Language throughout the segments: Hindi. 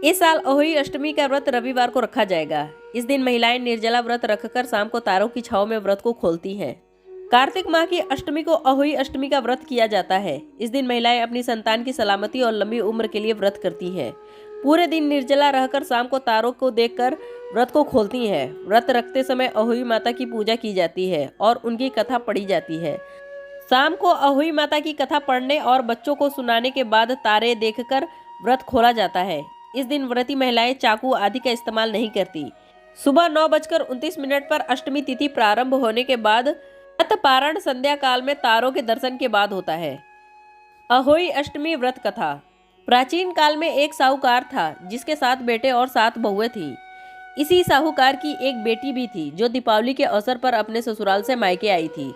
इस साल अहोई अष्टमी का व्रत रविवार को रखा जाएगा। इस दिन महिलाएं निर्जला व्रत रखकर शाम को तारों की छांव में व्रत को खोलती हैं। कार्तिक माह की अष्टमी को अहोई अष्टमी का व्रत किया जाता है। इस दिन महिलाएं अपनी संतान की सलामती और लंबी उम्र के लिए व्रत करती हैं। पूरे दिन निर्जला रहकर शाम को तारों को देखकर व्रत को खोलती हैं। व्रत रखते समय अहोई माता की पूजा की जाती है और उनकी कथा पढ़ी जाती है। शाम को अहोई माता की कथा पढ़ने और बच्चों को सुनाने के बाद तारे देखकर व्रत खोला जाता है। इस दिन व्रती महिलाएं चाकू आदि का इस्तेमाल नहीं करती। सुबह 9:29 पर अष्टमी तिथि प्रारंभ होने के बाद व्रत पारण संध्या काल में तारों के दर्शन के बाद होता है। अहोई अष्टमी व्रत कथा। प्राचीन काल में एक साहूकार था जिसके 7 बेटे और 7 बहुएं थी। इसी साहूकार की एक बेटी भी थी जो दीपावली के अवसर पर अपने ससुराल से मायके आई थी।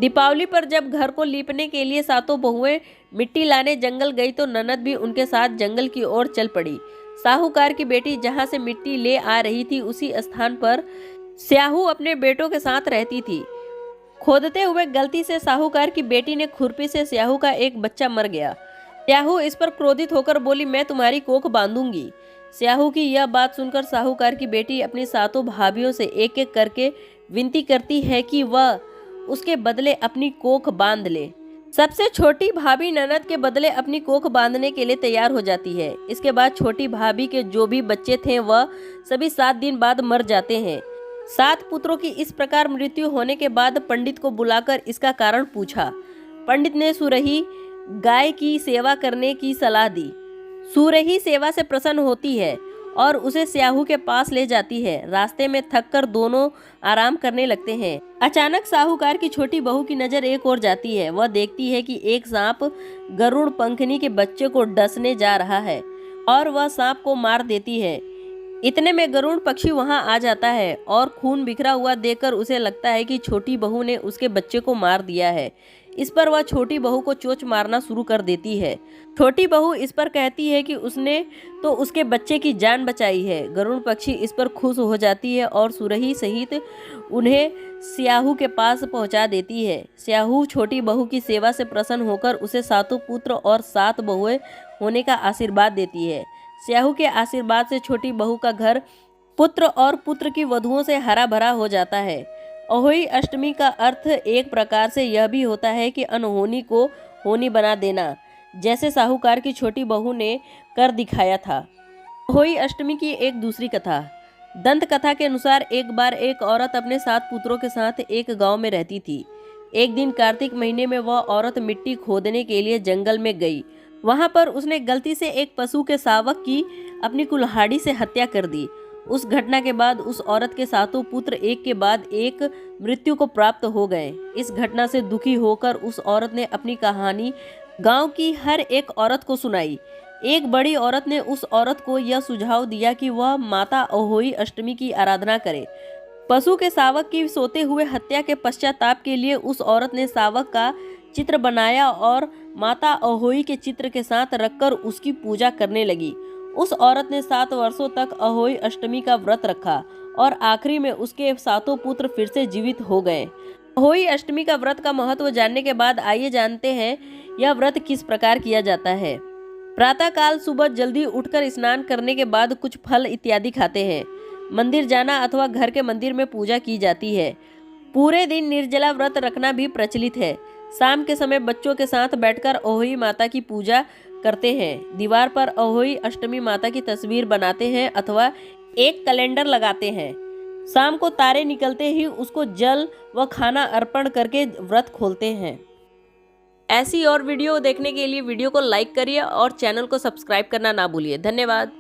दीपावली पर जब घर को लीपने के लिए 7 बहुएं मिट्टी लाने जंगल गई तो ननद भी उनके साथ जंगल की ओर चल पड़ी। साहूकार की बेटी जहां से मिट्टी ले आ रही थी उसी स्थान पर स्याहू अपने बेटों के साथ रहती थी। खोदते हुए गलती से साहूकार की बेटी ने खुरपी से स्याहू का एक बच्चा मर गया। स्याहू इस पर क्रोधित होकर बोली, मैं तुम्हारी कोख बांधूंगी। स्याहू की यह बात सुनकर साहूकार की बेटी अपनी 7 भाभियों से एक एक करके विनती करती है कि वह उसके बदले अपनी कोख बांध ले। सबसे छोटी भाभी ननद के बदले अपनी कोख बांधने के लिए तैयार हो जाती है। इसके बाद छोटी भाभी के जो भी बच्चे थे वह सभी 7 दिन बाद मर जाते हैं। 7 पुत्रों की इस प्रकार मृत्यु होने के बाद पंडित को बुलाकर इसका कारण पूछा। पंडित ने सुरही गाय की सेवा करने की सलाह दी। सुरही सेवा से प्रसन्न होती है और उसे स्याहू के पास ले जाती है। रास्ते में थककर दोनों आराम करने लगते हैं। अचानक साहूकार की छोटी बहू की नजर एक ओर जाती है। वह देखती है कि एक सांप गरुड़ पंखनी के बच्चे को डसने जा रहा है और वह सांप को मार देती है। इतने में गरुड़ पक्षी वहां आ जाता है और खून बिखरा हुआ देखकर उसे लगता है कि छोटी बहू ने उसके बच्चे को मार दिया है। इस पर वह छोटी बहू को चोंच मारना शुरू कर देती है। छोटी बहू इस पर कहती है कि उसने तो उसके बच्चे की जान बचाई है। गरुड़ पक्षी इस पर खुश हो जाती है और सुरही सहित उन्हें स्याहू के पास पहुंचा देती है। स्याहू छोटी बहू की सेवा से प्रसन्न होकर उसे 7 पुत्र और 7 बहुएं होने का आशीर्वाद देती है। स्याहू के आशीर्वाद से छोटी बहू का घर पुत्र और पुत्र की वधुओं से हरा भरा हो जाता है। अहोई अष्टमी का अर्थ एक प्रकार से यह भी होता है कि अनहोनी को होनी बना देना, जैसे साहूकार की छोटी बहू ने कर दिखाया था। अहोई अष्टमी की एक दूसरी कथा। दंत कथा के अनुसार एक बार एक औरत अपने 7 पुत्रों के साथ एक गांव में रहती थी। एक दिन कार्तिक महीने में वह औरत मिट्टी खोदने के लिए जंगल में गई। वहां पर उसने गलती से एक पशु के शावक की अपनी कुल्हाड़ी से हत्या कर दी। उस घटना के बाद उस औरत के 7 पुत्र एक के बाद एक मृत्यु को प्राप्त हो गए। इस घटना से दुखी होकर उस औरत ने अपनी कहानी गांव की हर एक औरत को सुनाई। एक बड़ी औरत ने उस औरत को यह सुझाव दिया कि वह माता अहोई अष्टमी की आराधना करे। पशु के शावक की सोते हुए हत्या के पश्चाताप के लिए उस औरत ने शावक का चित्र बनाया और माता अहोई के चित्र के साथ रखकर उसकी पूजा करने लगी। उस औरत ने 7 वर्षों तक अहोई अष्टमी का व्रत रखा और आखिरी में उसके 7 पुत्र फिर से जीवित हो गए। अहोई अष्टमी का व्रत का महत्व जानने के बाद आइए जानते हैं यह व्रत किस प्रकार किया जाता है। प्रातःकाल सुबह जल्दी उठकर स्नान करने के बाद कुछ फल इत्यादि खाते हैं। मंदिर जाना अथवा घर के मंदिर में पूजा की जाती है। पूरे दिन निर्जला व्रत रखना भी प्रचलित है। शाम के समय बच्चों के साथ बैठकर अहोई माता की पूजा करते हैं। दीवार पर अहोई अष्टमी माता की तस्वीर बनाते हैं अथवा एक कैलेंडर लगाते हैं। शाम को तारे निकलते ही उसको जल व खाना अर्पण करके व्रत खोलते हैं। ऐसी और वीडियो देखने के लिए वीडियो को लाइक करिए और चैनल को सब्सक्राइब करना ना भूलिए। धन्यवाद।